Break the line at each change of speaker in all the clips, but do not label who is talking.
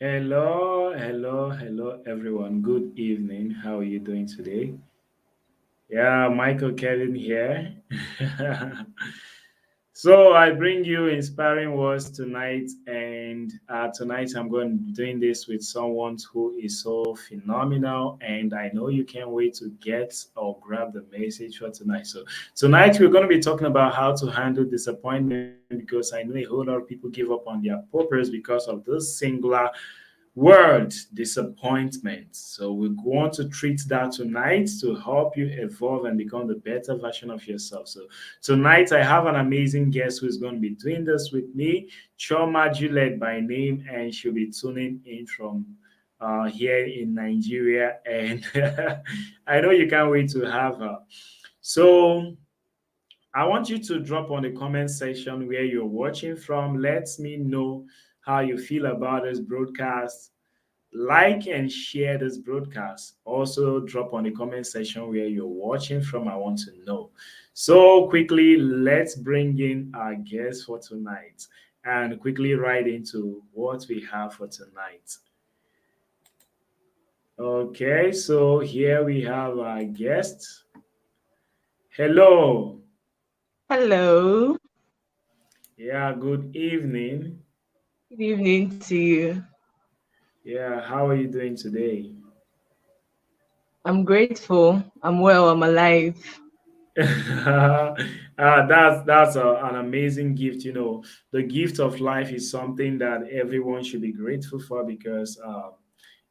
Hello, everyone. Good evening. How are you doing today? Yeah, Michael Kevin here. So I bring you inspiring words tonight, and tonight I'm going to be doing this with someone who is so phenomenal, and I know you can't wait to get or grab the message for tonight. So tonight we're going to be talking about how to handle disappointment because I know a whole lot of people give up on their purpose because of this singular word disappointment. So we want to treat that tonight to help you evolve and become the better version of yourself. So tonight I have an amazing guest who's going to be doing this with me, Chioma Juliet by name, and she'll be tuning in from here in Nigeria. And I know you can't wait to have her. So I want you to drop on the comment section where you're watching from. Let me know how you feel about this broadcast. Like and share this broadcast. Also, drop on the comment section where you're watching from. I want to know. So, quickly, let's bring in our guest for tonight and quickly right into what we have for tonight. Okay, so here we have our guest. Hello.
Hello.
Yeah, good evening.
Good evening to you.
Yeah, how are you doing today?
I'm grateful. I'm well. I'm alive.
That's an amazing gift. The gift of life is something that everyone should be grateful for because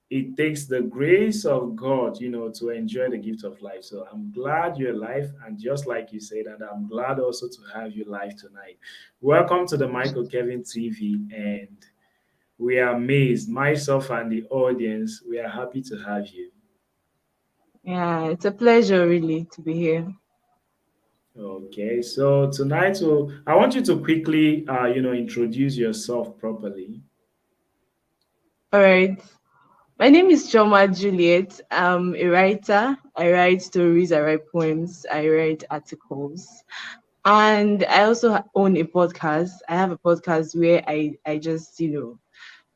it takes the grace of God, to enjoy the gift of life. So I'm glad you're alive, and just like you said, and I'm glad also to have you live tonight. Welcome to the Michael Kevin TV, and we are amazed, myself and the audience. We are happy to have you.
Yeah, it's a pleasure really to be here.
Okay, so tonight, I want you to quickly, introduce yourself properly.
All right. My name is Chioma Juliet. I'm a writer. I write stories, I write poems, I write articles. And I also own a podcast. I have a podcast where I just,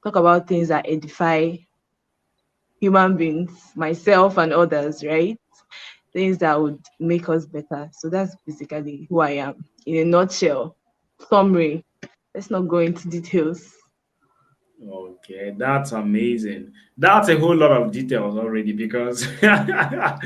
talk about things that edify human beings, myself and others, right? Things that would make us better. So that's basically who I am in a nutshell. Summary. Let's not go into details.
Okay, that's amazing. That's a whole lot of details already because though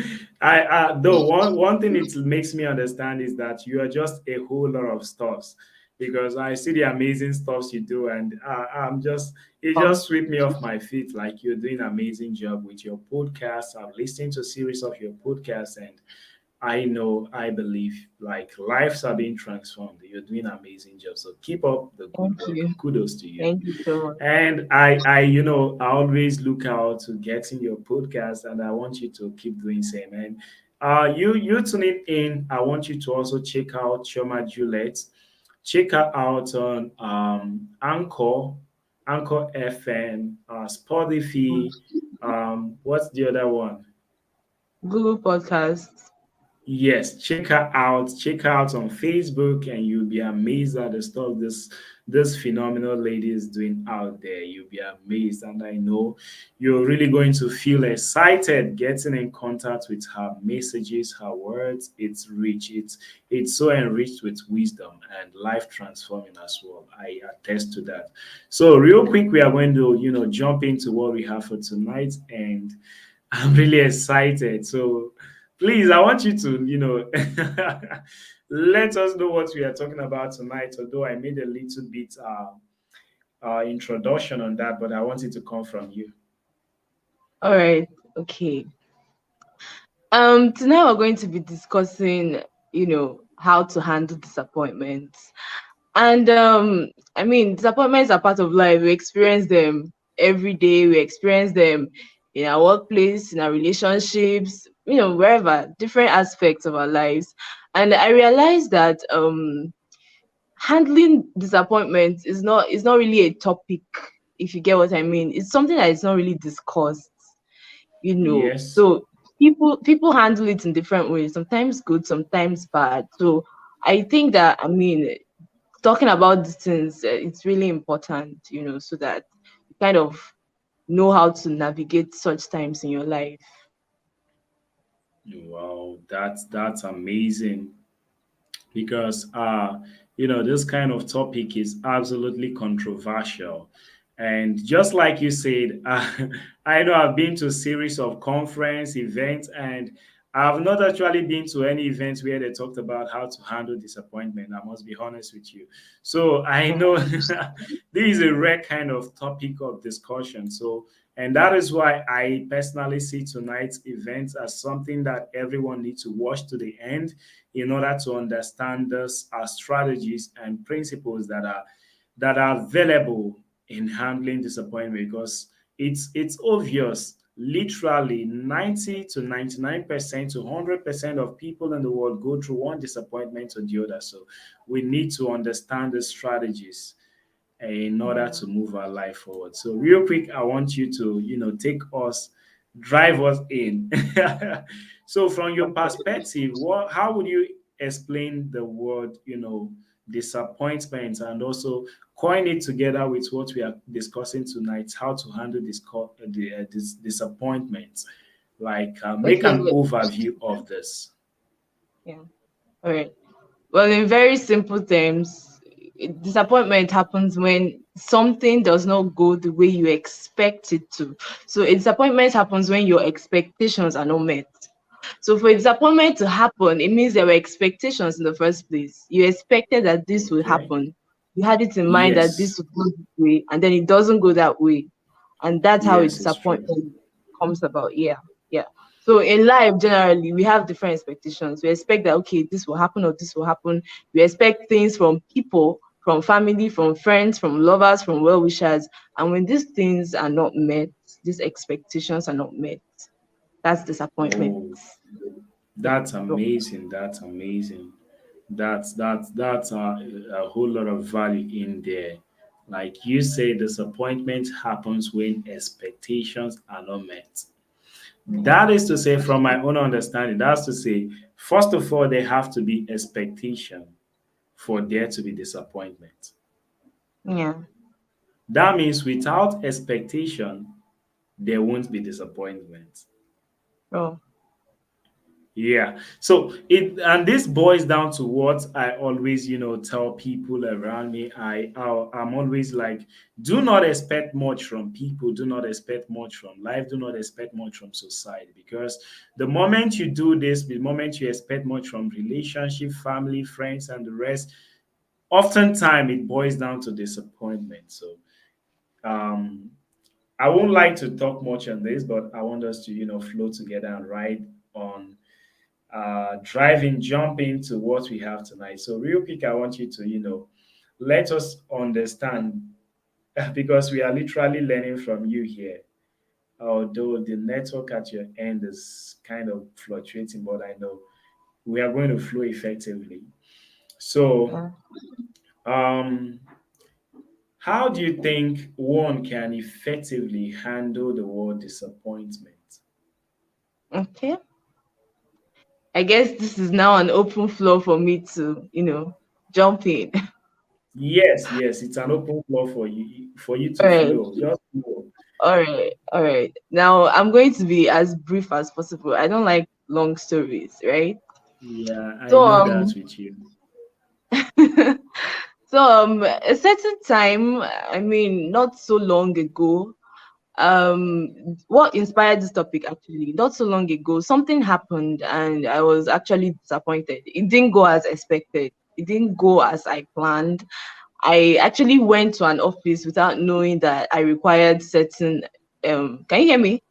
one thing it makes me understand is that you are just a whole lot of stuffs because I see the amazing stuffs you do and I'm just it
Oh,
just sweep me off my feet like you're doing an amazing job with your podcast. I've listened to a series of your podcasts and I know, I believe, like lives are being transformed. You're doing an amazing job. So keep up the good
thank
work.
you.
Kudos to you.
Thank you so much.
And I always look out to getting your podcast, and I want you to keep doing same. And you tuning in. I want you to also check out Chioma Juliet. Check her out on Anchor FM, Spotify. What's the other one?
Google Podcasts.
Yes, check her out. Check her out on Facebook, and you'll be amazed at the stuff this phenomenal lady is doing out there. You'll be amazed, and I know you're really going to feel excited getting in contact with her messages, her words. It's rich. It's so enriched with wisdom and life transforming as well. I attest to that. So, real quick, we are going to jump into what we have for tonight, and I'm really excited. So please, I want you to, let us know what we are talking about tonight. Although I made a little bit introduction on that, but I want it to come from you.
All right. Okay. Tonight we're going to be discussing, how to handle disappointments. And I mean, disappointments are part of life. We experience them every day. We experience them in our workplace, in our relationships, wherever, different aspects of our lives. And I realized that handling disappointment is not really a topic, if you get what I mean. It's something that is not really discussed,
Yes.
so people handle it in different ways, sometimes good, sometimes bad. So I think that, I mean, talking about these things, it's really important, so that you kind of know how to navigate such times in your life.
Wow, that's amazing. Because this kind of topic is absolutely controversial, and just like you said, I know I've been to a series of conference events, and I've not actually been to any events where they talked about how to handle disappointment. I must be honest with you. So I know this is a rare kind of topic of discussion. So, and that is why I personally see tonight's event as something that everyone needs to watch to the end in order to understand those strategies and principles that are available in handling disappointment, because it's obvious literally 90 to 99% to 100% of people in the world go through one disappointment or the other. So we need to understand the strategies in order
Yeah.
to move our life forward. So real quick, I want you to, take us, drive us in. So from your perspective, how would you explain the word, disappointment, and also coin it together with what we are discussing tonight, how to handle this disappointment? Like, make
Okay.
an overview of this.
Yeah. All right. Well, in very simple terms, disappointment happens when something does not go the way you expect it to. So, a disappointment happens when your expectations are not met. So, for a disappointment to happen, it means there were expectations in the first place. You expected that this would
Okay.
happen. You had it in mind that
Yes.
this would go this way, and then it doesn't go that way. And that's how a
Yes, it's true.
disappointment comes about. Yeah. Yeah. So in life, generally, we have different expectations. We expect that, okay, this will happen or this will happen. We expect things from people, from family, from friends, from lovers, from well wishers. And when these things are not met, these expectations are not met, that's disappointment.
Oh,
Yeah.
that's
So,
amazing. That's amazing. That's a whole lot of value in there. Like you say, disappointment happens when expectations are not met.
yeah.
That is to say, from my own understanding, that's to say, first of all, there have to be expectation for there to be disappointment.
Yeah.
That means without expectation, there won't be disappointment.
Oh,
Yeah. So and this boils down to what I always, tell people around me. I'm always like, do not expect much from people, do not expect much from life, do not expect much from society. Because the moment you do this, the moment you expect much from relationship, family, friends, and the rest, oftentimes it boils down to disappointment. So um I won't like to talk much on this, but I want us to, flow together and ride on driving, jump into what we have tonight. So, real quick, I want you to, let us understand because we are literally learning from you here. Although the network at your end is kind of fluctuating, but I know we are going to flow effectively. So,
yeah.
um, how do you think one can effectively handle the word disappointment?
Okay. I guess this is now an open floor for me to, jump in.
Yes, yes, it's an open floor for you
All
to
right.
flow. Just flow.
All right. All right. Now I'm going to be as brief as possible. I don't like long stories, right?
Yeah, I
So
know that with you.
so a certain time, I mean not so long ago, what inspired this topic actually, not so long ago, something happened and I was actually disappointed. It didn't go as expected. It didn't go as I planned. I actually went to an office without knowing that I required certain can you hear me?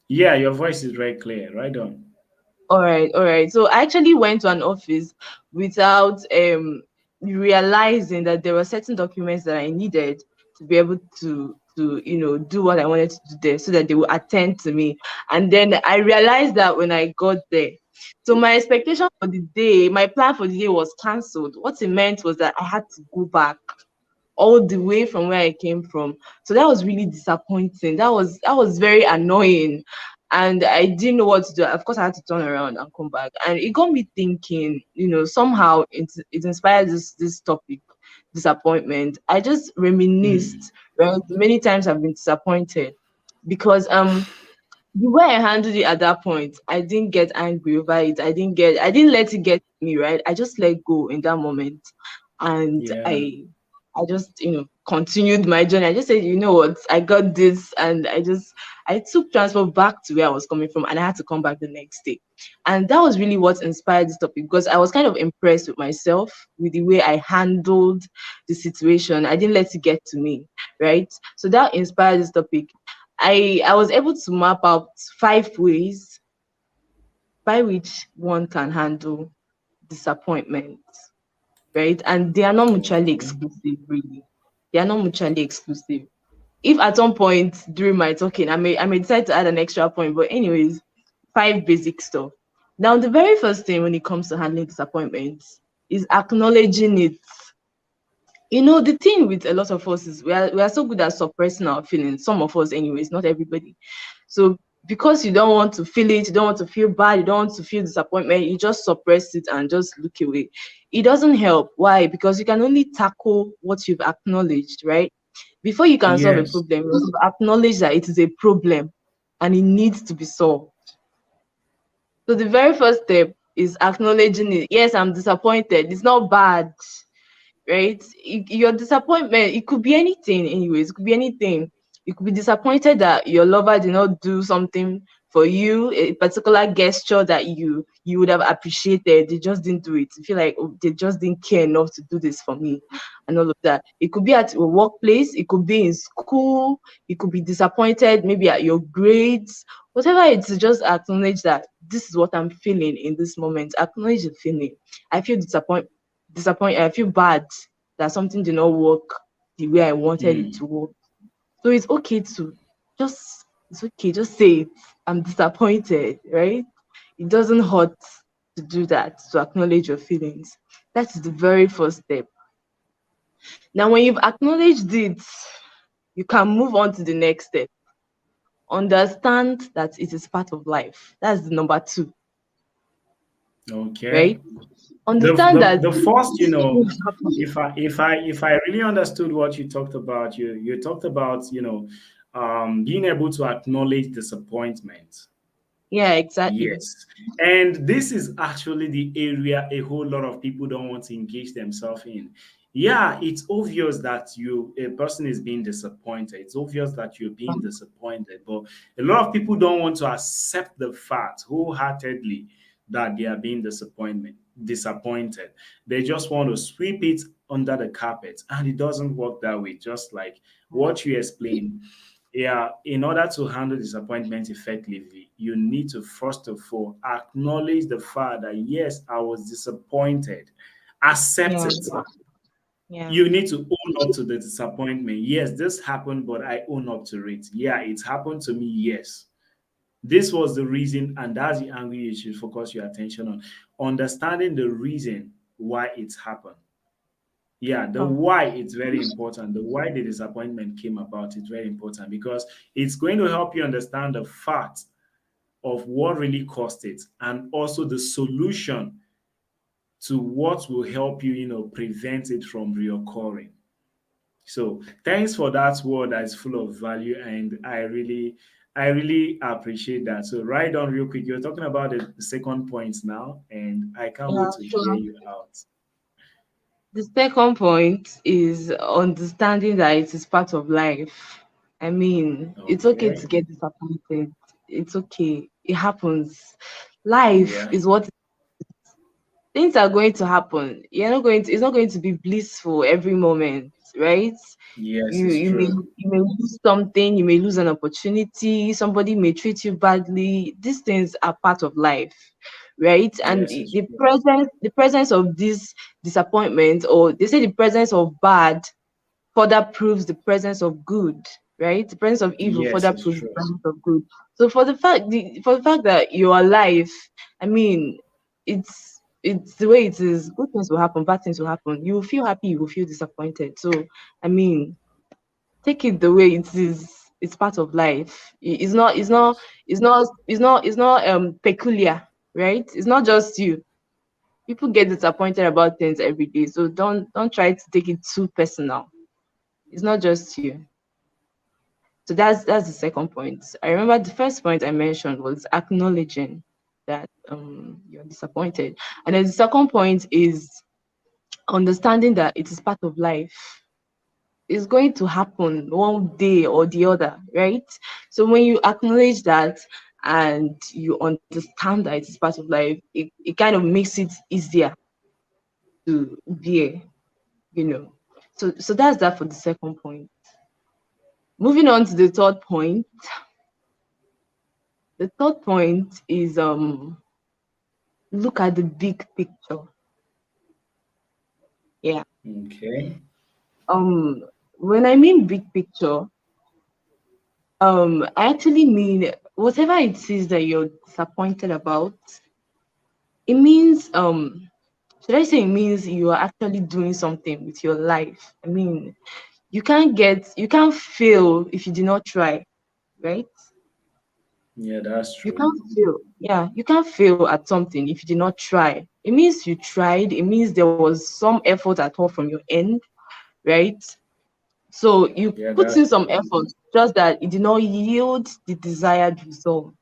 Yeah, your voice is very clear. Right on.
All right, all right. So I actually went to an office without realizing that there were certain documents that I needed to be able to do what I wanted to do there so that they would attend to me. And then I realized that when I got there. So my expectation for the day, my plan for the day was cancelled. What it meant was that I had to go back all the way from where I came from. So that was really disappointing. That was very annoying. and I didn't know what to do. Of course, I had to turn around and come back, and it got me thinking. Somehow it inspired this topic, disappointment. I just
Mm.
reminisced. Right, many times I've been disappointed because the way I handled it at that point, I didn't get angry over it. I didn't let it get to me, right? I just let go in that moment. And
Yeah.
I just, continued my journey. I just said, you know what, I got this. And I took transport back to where I was coming from, and I had to come back the next day. And that was really what inspired this topic, because I was kind of impressed with myself, with the way I handled the situation. I didn't let it get to me, right? So that inspired this topic. I was able to map out 5 ways by which one can handle disappointment, right? And they are not mutually
Okay.
exclusive, really. They are not mutually exclusive. If at some point during my talking, I may decide to add an extra point, but anyways, 5 basic stuff. Now, the very first thing when it comes to handling disappointment is acknowledging it. The thing with a lot of us is we are so good at suppressing our feelings. Some of us, anyways, not everybody. So because you don't want to feel it, you don't want to feel bad, you don't want to feel disappointment, you just suppress it and just look away. It doesn't help. Why? Because you can only tackle what you've acknowledged, right? Before you can solve a
Yes.
problem, you must acknowledge that it is a problem and it needs to be solved. So the very first step is acknowledging it. Yes, I'm disappointed. It's not bad, right? Your disappointment, it could be anything, anyways. It could be anything. You could be disappointed that your lover did not do something for you, a particular gesture that you would have appreciated. They just didn't do it. You feel like, oh, they just didn't care enough to do this for me, and all of that. It could be at a workplace, it could be in school, you could be disappointed maybe at your grades. Whatever it is, just acknowledge that this is what I'm feeling in this moment. Acknowledge the feeling. I feel disappointed. I feel bad that something did not work the way I wanted it
Mm.
to work. So it's okay, just say it. I'm disappointed, right? It doesn't hurt to do that, to acknowledge your feelings. That is the very first step. Now, when you've acknowledged it, you can move on to the next step. Understand that it is part of life. That's the number two,
Okay.
right?
The,
Understand
the
that
the first,
things happen.
if I really understood what you talked about, you talked about, being able to acknowledge disappointment.
Yeah, exactly.
Yes. And this is actually the area a whole lot of people don't want to engage themselves in. Yeah, it's obvious that a person is being disappointed. It's obvious that you're being disappointed, but a lot of people don't want to accept the fact wholeheartedly that they are being disappointed. They just want to sweep it under the carpet, and it doesn't work that way. Just like what you explained, yeah, in order to handle disappointment effectively, you need to first of all acknowledge the fact that yes, I was disappointed. Accept
Yeah,
it.
yeah.
You need to own up to the disappointment. Yes, this happened, but I own up to it. Yeah, it happened to me. Yes. This was the reason, and that's the angle you should focus your attention on. Understanding the reason why it's happened. Yeah, the
Oh,
why is very important. The why the disappointment came about is very important because it's going to help you understand the fact of what really caused it and also the solution to what will help you, prevent it from reoccurring. So thanks for that word that is full of value, and I really appreciate that. So write down real quick. You're talking about the second point now, and I can't
yeah,
wait to hear
sure.
you out.
The second point is understanding that it is part of life. I mean, it's okay
Okay.
to get disappointed. It's okay. It happens. Life
Yeah.
is what things are going to happen. It's not going to be blissful every moment, right?
Yes,
you
it's
you may
true.
you may lose something, you may lose an opportunity, somebody may treat you badly. These things are part of life, right? And
Yes,
the
it's
the
true.
presence of this disappointment, or they say the presence of bad further proves the presence of good, right? The presence of evil
Yes,
further
it's
proves the
true.
presence of good. So for the fact that you're alive, I mean, it's the way it is. Good things will happen, bad things will happen. You will feel happy, you will feel disappointed. So I mean, take it the way it is. it's part of life. It's not peculiar, right? It's not just you. People get disappointed about things every day, so don't try to take it too personal. It's not just you. So that's the second point. I remember the first point I mentioned was acknowledging that you're disappointed, and then the second point is understanding that it is part of life. It's going to happen one day or the other, right? So when you acknowledge that and you understand that it is part of life, it kind of makes it easier to bear, you know. So that's that for the second point. Moving on to the third point. The third point is look at the big picture. Yeah.
Okay.
Um when I mean big picture, I actually mean whatever it is that you're disappointed about, it means should I say it means you are actually doing something with your life. I mean, you can't fail if you do not try, right?
Yeah, that's
You
true.
can't fail. Yeah, you can't fail at something if you did not try. It means you tried. It means there was some effort at all from your end, right? So you
Yeah,
put
that's
in some
true.
effort, just that it did not yield the desired result.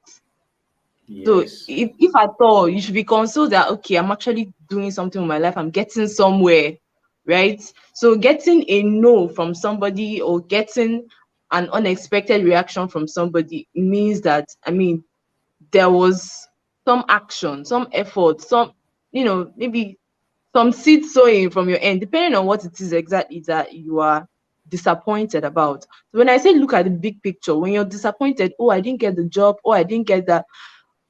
So
Yes.
if at all, you should be consoled that okay, I'm actually doing something with my life. I'm getting somewhere, right? So getting a no from somebody or getting an unexpected reaction from somebody means that there was some action, some effort, some maybe some seed sowing from your end, depending on what it is exactly that you are disappointed about. So when I say look at the big picture, when you're disappointed, oh, I didn't get the job, oh, I didn't get that.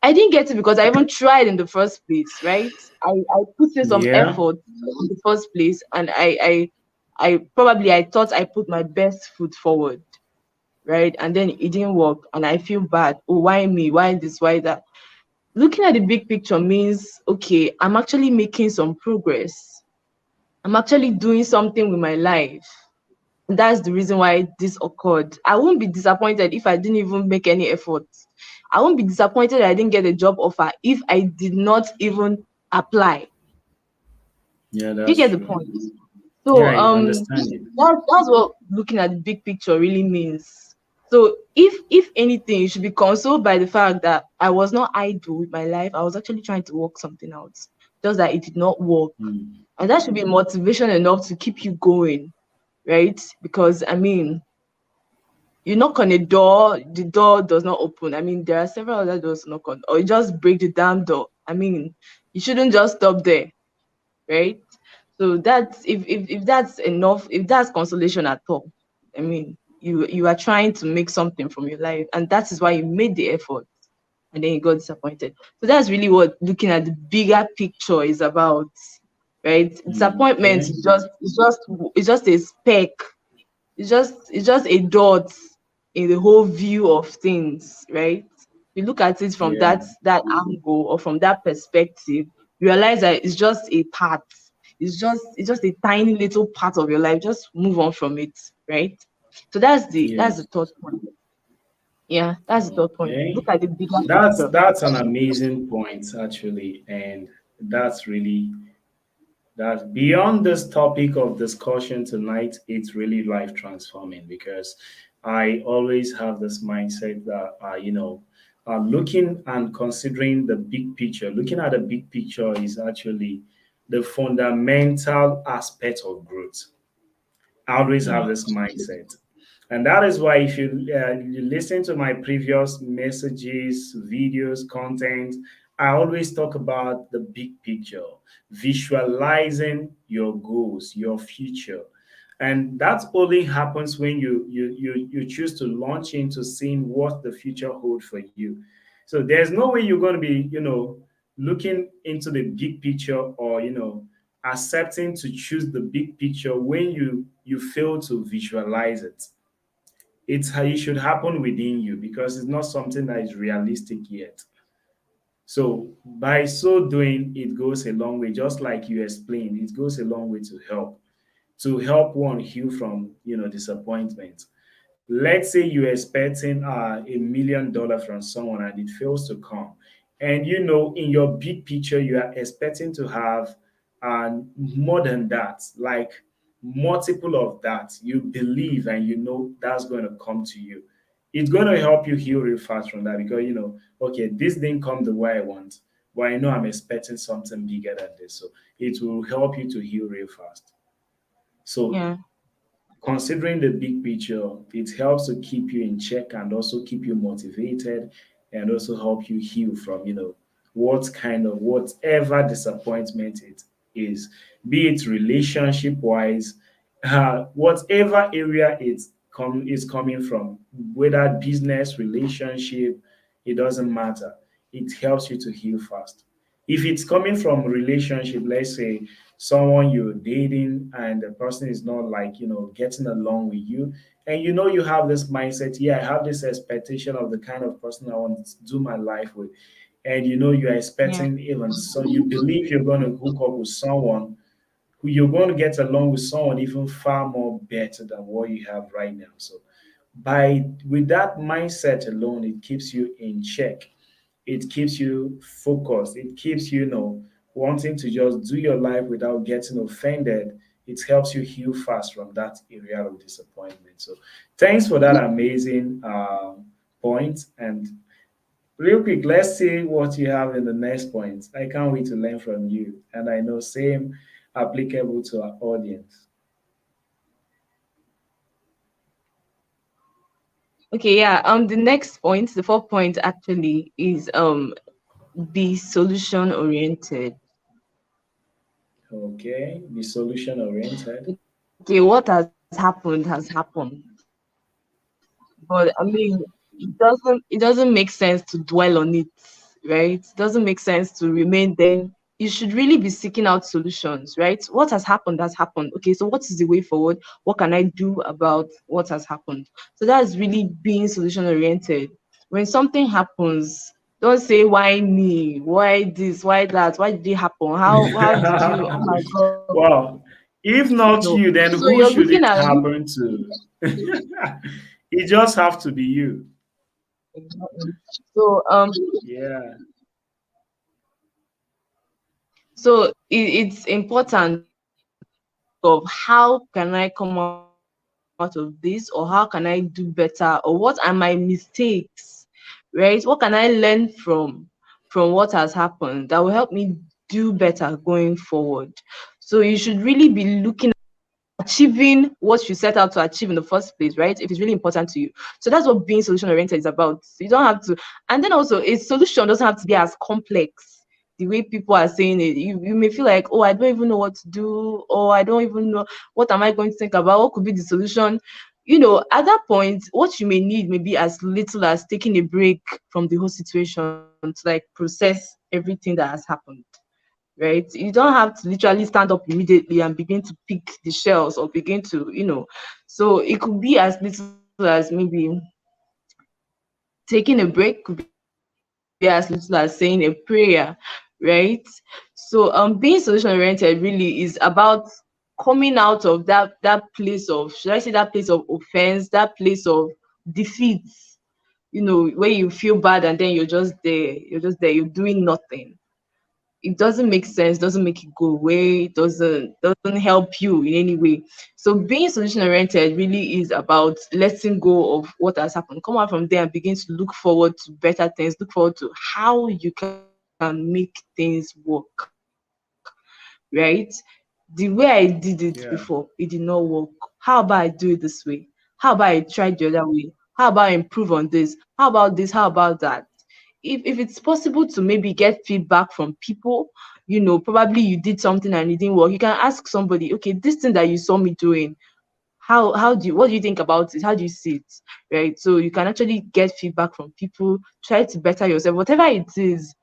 I didn't get it because I even tried in the first place, right? I put in some
Yeah.
effort in the first place, and I thought I put my best foot forward, right? And then it didn't work, and I feel bad. Oh, why me? Why this? Why that? Looking at the big picture means okay, I'm actually making some progress. I'm actually doing something with my life. And that's the reason why this occurred. I won't be disappointed if I didn't even make any effort. I won't be disappointed that I didn't get a job offer if I did not even apply.
Yeah,
Do you
that's
get the
true.
point?
Yeah,
So
I understand it.
that's what looking at the big picture really means. So if anything, you should be consoled by the fact that I was not idle with my life. I was actually trying to work something out. Just that it did not work.
Mm.
And that should be motivation enough to keep you going, right? Because you knock on a door, the door does not open. There are several other doors to knock on, or you just break the damn door. You shouldn't just stop there, right? So that's if that's enough, if that's consolation at all, you are trying to make something from your life, and that is why you made the effort, and then you got disappointed. So that's really what looking at the bigger picture is about, right? Disappointment
Okay.
is just a speck. It's just a dot in the whole view of things, right? You look at it from
Yeah.
that angle or from that perspective, you realize that it's just a part. It's just a tiny little part of your life. Just move on from it, right? So that's the
Yes.
third point. Yeah, that's the third point. Look
Okay.
at the bigger
That's
picture.
that's an amazing point actually, and that's really that beyond this topic of discussion tonight, it's really life transforming because I always have this mindset that looking and considering the big picture, looking at the big picture is actually the fundamental aspect of growth. I always have
Yeah.
this mindset. And that is why, if you listen to my previous messages, videos, content, I always talk about the big picture, visualizing your goals, your future. And that only happens when you choose to launch into seeing what the future holds for you. So there's no way you're going to be, looking into the big picture or, accepting to choose the big picture when you fail to visualize it. It's how it should happen within you because it's not something that is realistic yet. So by so doing, it goes a long way. Just like you explained, it goes a long way to help one heal from disappointment. Let's say you're expecting $1 million from someone and it fails to come. And you know, in your big picture, you are expecting to have more than that, like multiple of that. You believe and you know that's going to come to you. It's going to help you heal real fast from that because you know, okay, this didn't come the way I want, but I know I'm expecting something bigger than this. So it will help you to heal real fast. So
Yeah.
considering the big picture, it helps to keep you in check and also keep you motivated and also help you heal from, you know, what kind of whatever disappointment it is, be it relationship wise, whatever area is coming from, whether business, relationship, it doesn't matter. It helps you to heal fast. If it's coming from relationship, let's say someone you're dating and the person is not like, you know, getting along with you, and you know you have this mindset, yeah, I have this expectation of the kind of person I want to do my life with. And you know you're
Yeah.
expecting even so you believe you're going to hook up with someone who you're going to get along with someone even far more better than what you have right now. So by with that mindset alone, it keeps you in check, it keeps you focused, it keeps you, you know, wanting to just do your life without getting offended. It helps you heal fast from that area of disappointment. So thanks for that amazing point. And real quick, let's see what you have in the next point. I can't wait to learn from you, and I know same applicable to our audience.
Okay, yeah. The next point, the fourth point actually is be solution oriented.
Okay, be solution oriented.
Okay, what has happened. But I mean, it doesn't make sense to dwell on it, right? It doesn't make sense to remain there. You should really be seeking out solutions, right? What has happened has happened. Okay, so what is the way forward? What can I do about what has happened? So that's really being solution oriented. When something happens, don't say why me, why this, why that, why did it happen? How did you? Oh my god,
Wow. If
no.
not you,
So
then
you're
who
looking
should
at
it
you.
happen to? It just have to be you.
So
Yeah.
it's important of how can I come out of this, or how can I do better, or what are my mistakes, right? What can I learn from what has happened that will help me do better going forward. So you should really be looking achieving what you set out to achieve in the first place, right? If it's really important to you. So that's what being solution oriented is about. So you don't have to, and then also a solution doesn't have to be as complex the way people are saying it. You may feel like, oh, I don't even know what to do, or I don't even know what am I going to think about, what could be the solution. At that point, what you may need may be as little as taking a break from the whole situation to like process everything that has happened, right? You don't have to literally stand up immediately and begin to pick the shells or begin to. So it could be as little as maybe taking a break, could be as little as saying a prayer, right? So being solution oriented really is about coming out of that place of, should I say, that place of offense, that place of defeat, where you feel bad and then you're doing nothing. It doesn't make sense, doesn't make it go away, doesn't help you in any way. So being solution oriented really is about letting go of what has happened, come out from there and begin to look forward to better things, look forward to how you can make things work, right? The way I did it before, it did not
Yeah.
work. How about I do it this way? How about I try the other way? How about I improve on this? How about this? How about that? If it's possible to maybe get feedback from people, probably you did something and it didn't work, you can ask somebody, okay, this thing that you saw me doing, what do you think about it? How do you see it? Right? So you can actually get feedback from people, try to better yourself, whatever it is.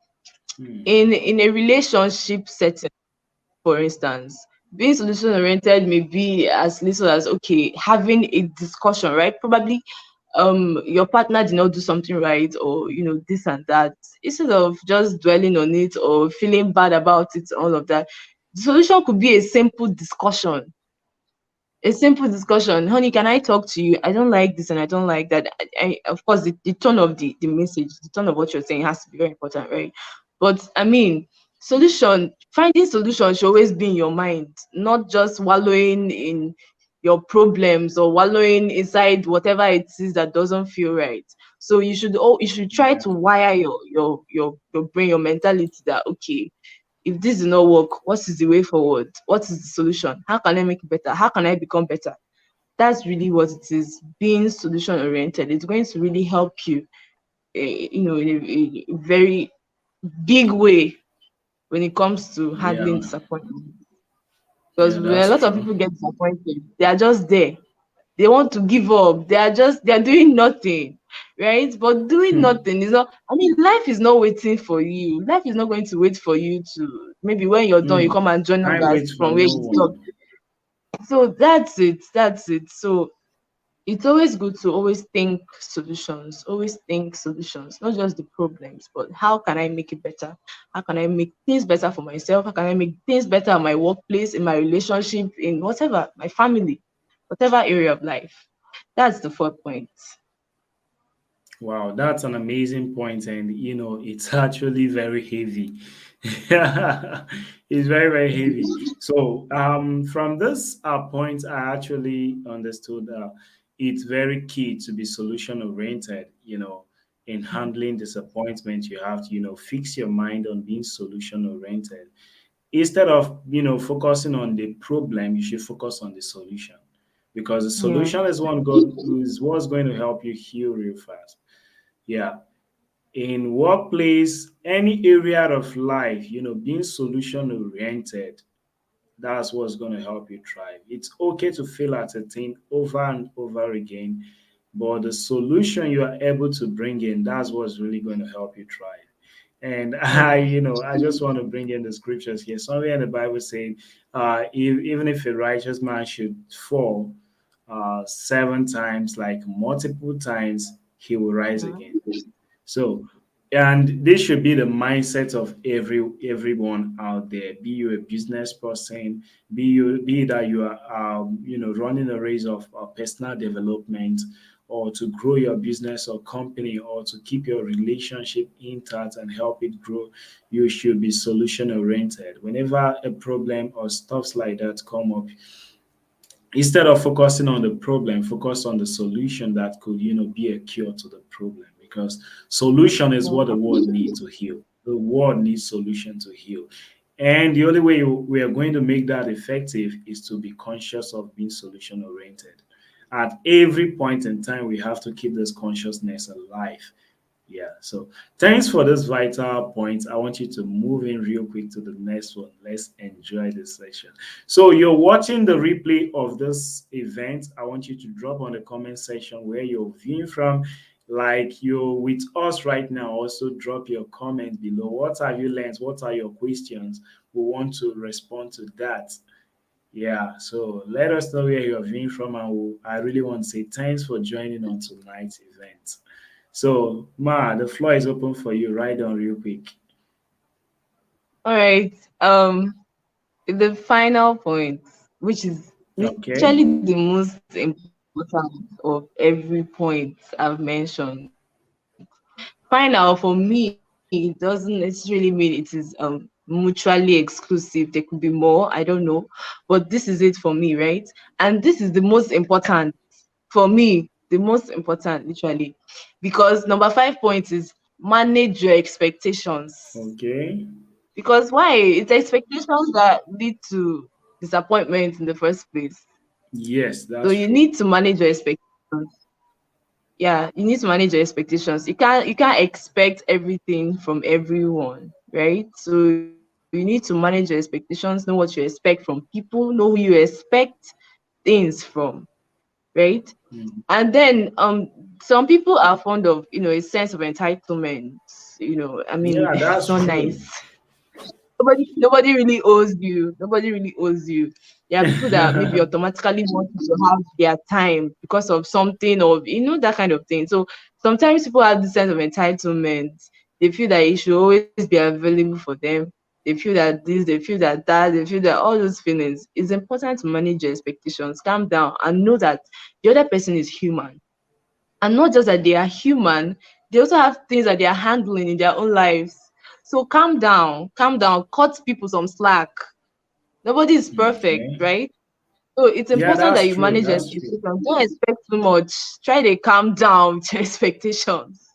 Hmm.
In a relationship setting, for instance, being solution oriented may be as little as, okay, having a discussion, right? Probably your partner did not do something right, or this and that. Instead of just dwelling on it or feeling bad about it, all of that, the solution could be a simple discussion, a simple discussion. Honey, can I talk to you? I don't like this and I don't like that. Of course, the tone of the message, the tone of what you're saying has to be very important, right? But I mean, finding solution should always be in your mind, not just wallowing in your problems or wallowing inside whatever it is that doesn't feel right. So you should try
Yeah.
to wire your brain, your mentality that okay, if this does not work, what is the way forward? What is the solution? How can I make it better? How can I become better? That's really what it is. Being solution oriented, it's going to really help you, in a very big way when it comes to
Yeah.
handling disappointment. Because
Yeah,
when a
that's
lot of
true.
people get disappointed, they are just there. They want to give up. They're doing nothing, right? But doing nothing is not. I mean, life is not waiting for you. Life is not going to wait for you to maybe when you're done, you
Mm.
come and join
Time
others
waits for
from where
no
you stop.
one.
So that's it. That's it. So it's always good to always think solutions, not just the problems, but how can I make it better? How can I make things better for myself? How can I make things better at my workplace, in my relationship, in whatever, my family, whatever area of life? That's the fourth point.
Wow, that's an amazing point, and it's actually very heavy. It's very, very heavy. So, from this point, I actually understood it's very key to be solution oriented. In handling disappointment, you have to, fix your mind on being solution oriented. Instead of focusing on the problem, you should focus on the solution, because the
Yeah.
solution is what's going to help you heal real fast. Yeah. In workplace, any area of life, being solution oriented, that's what's going to help you thrive. It's okay to fail at a thing over and over again, but the solution you are able to bring in, that's what's really going to help you thrive. And
Yeah.
I just want to bring in the scriptures here. Somewhere in the Bible saying, even if a righteous man should fall 7 times, like multiple times, he will rise again.
Mhm.
So, and this should be the mindset of everyone out there. Be you a business person, be that you are running a race of personal development, or to grow your business or company, or to keep your relationship intact and help it grow. You should be solution oriented. Whenever a problem or stuffs like that come up, instead of focusing on the problem, focus on the solution that could be a cure to the problem, because solution is what the
Yeah.
world needs to heal. The world needs solution to heal, and the only way we are going to make that effective is to be conscious of being solution oriented. At every point in time, we have to keep this consciousness alive. Yeah. So thanks for this vital point. I want you to move in real quick to the next one. Let's enjoy this section. So you're watching the replay of this event. I want you to drop on the comment section where you're viewing from. Like you're with us right now, also drop your comment below. What have you learned? What are your questions? We want to respond to that. Yeah, so let us know where you're viewing from, and I really want to say thanks for joining on tonight's event. So, Ma, the floor is open for you. Right on, real quick.
All right. The final point, which is
Okay.
literally the most important of every point I've mentioned. Final for me, it doesn't necessarily mean it is mutually exclusive. There could be more, I don't know, but this is it for me, right? And this is the most important for me, the most important, literally, because number 5 point is manage your expectations.
Okay.
Because why? It's expectations that lead to disappointment in the first place.
Yes,
So
that's
you
true.
need to manage your expectations. Yeah, you need to manage your expectations. You can't expect everything from everyone, right? So you need to manage your expectations, know what you expect from people, know who you expect things from, right?
Mm.
And then some people are fond of, a sense of entitlement. I mean,
Yeah,
it's
that's
not
true.
nice. Nobody really owes you. Nobody really owes you. There are people that maybe automatically want you to have their time because of something, or that kind of thing. So sometimes people have this sense of entitlement. They feel that you should always be available for them. they feel that this, they feel that that, they feel that all those feelings. It's important to manage your expectations, calm down, and know that the other person is human. And not just that they are human, they also have things that they are handling in their own lives. So calm down, cut people some slack. Nobody is perfect,
Okay.
right? So it's
Yeah,
important
that's
that you
true.
manage your
That's true.
expectations. Don't expect too much. Try to calm down with your expectations.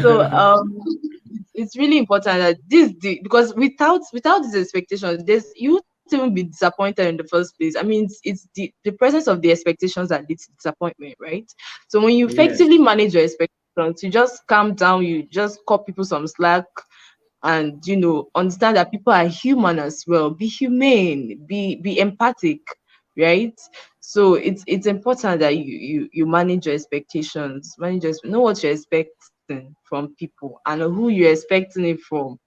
So it's really important that because without these expectations, there's you won't even be disappointed in the first place. I mean, it's the presence of the expectations that leads to disappointment, right? So when you
Yes.
effectively manage your expectations, you just calm down, you just cut people some slack, and understand that people are human as well. Be humane, be empathic, right? So it's important that you manage your expectations, know what you're expecting from people and who you're expecting it from.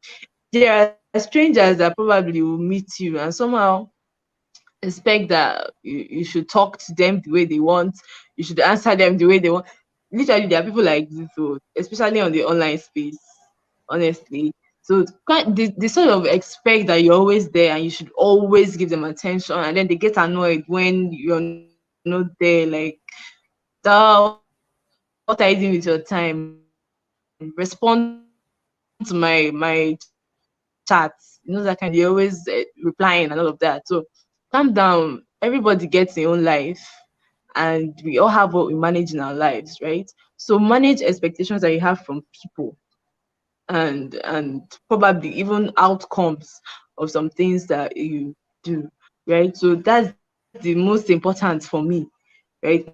There are strangers that probably will meet you and somehow expect that you should talk to them the way they want, you should answer them the way they want. Literally, there are people like this, so especially on the online space, honestly. So they sort of expect that you're always there and you should always give them attention, and then they get annoyed when you're not there. Like, what are you doing with your time? Respond to my chats. That kind of thing. They always replying and all of that. So calm down. Everybody gets their own life, and we all have what we manage in our lives, right? So manage expectations that you have from people, and probably even outcomes of some things that you do, right? So that's the most important for me, right?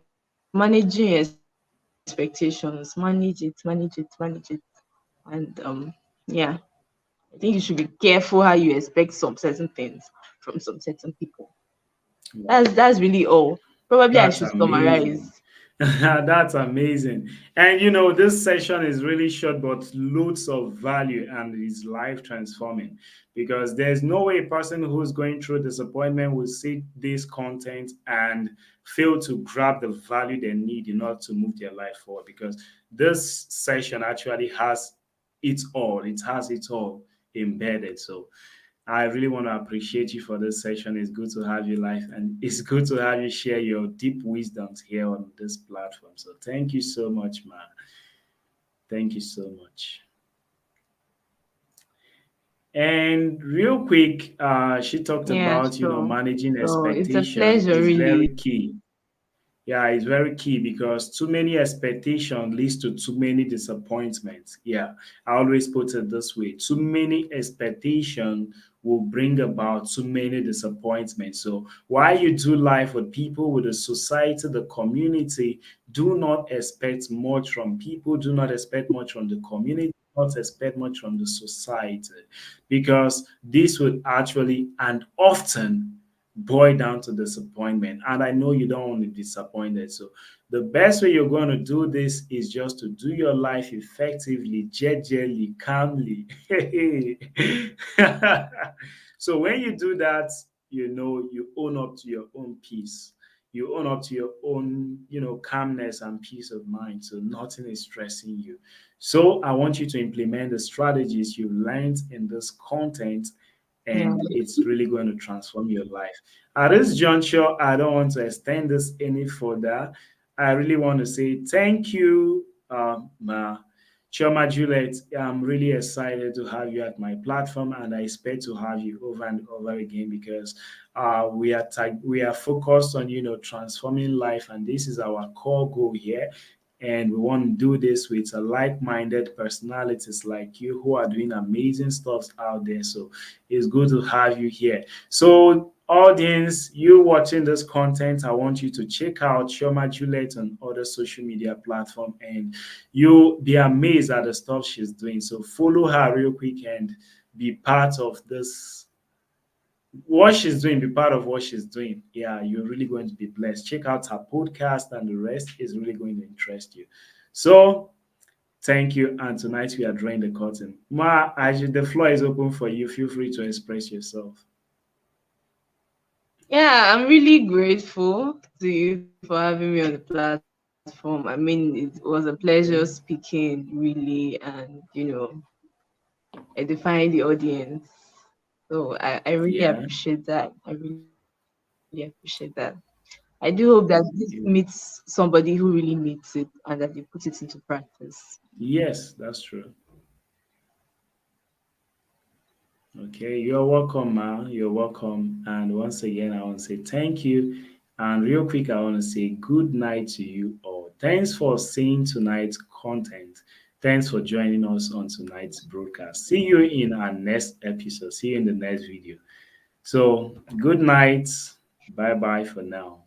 Managing expectations, manage it, and yeah, I think you should be careful how you expect some certain things from some certain people. That's
Wow.
really all. Probably I should
That's amazing.
summarize.
That's amazing. And this session is really short, but loads of value and is life transforming because there's no way a person who's going through disappointment will see this content and fail to grab the value they need in order to move their life forward. Because this session actually has it all, it has it all embedded. So I really want to appreciate you for this session. It's good to have you live and it's good to have you share your deep wisdoms here on this platform. So thank you so much, man. Thank you so much. And real quick, she talked
Yeah,
about,
sure.
managing
So it's a
expectation
pleasure,
is very
really.
key. Yeah, it's very key because too many expectation leads to too many disappointments. Yeah, I always put it this way: too many expectation will bring about too many disappointments. So while you do life with people, with the society, the community, do not expect much from people. Do not expect much from the community. Not expect much from the society, because this would actually and often boil down to disappointment. And I know you don't want to be disappointed. So the best way you're going to do this is just to do your life effectively, gingerly, calmly. So when you do that, you own up to your own peace. You own up to your own, calmness and peace of mind. So nothing is stressing you. So I want you to implement the strategies you learned in this content,
Yeah.
and it's really going to transform your life. At this juncture, I don't want to extend this any further. I really want to say thank you, Ma. Chioma Juliet. I'm really excited to have you at my platform, and I expect to have you over and over again because we are focused on transforming life, and this is our core goal here. And we want to do this with like-minded personalities like you who are doing amazing stuff out there. So it's good to have you here. So, audience, you watching this content, I want you to check out Chioma Juliet on other social media platform, and you'll be amazed at the stuff she's doing. So follow her real quick and be part of this. What she's doing, be part of what she's doing. Yeah, you're really going to be blessed. Check out her podcast, and the rest is really going to interest you. So, thank you. And tonight we are drawing the curtain. Ma, the floor is open for you. Feel free to express yourself.
Yeah, I'm really grateful to you for having me on the platform. I mean, it was a pleasure speaking, really, and edifying the audience. So I really
Yeah.
appreciate that. I really appreciate that. I do hope that this meets
You-
somebody who really needs it and that they put it into practice.
Yes, that's true. Okay, you're welcome, ma. You're welcome. And once again, I want to say thank you. And real quick, I want to say good night to you all. Thanks for seeing tonight's content. Thanks for joining us on tonight's broadcast. See you in our next episode. See you in the next video. So, good night. Bye bye for now.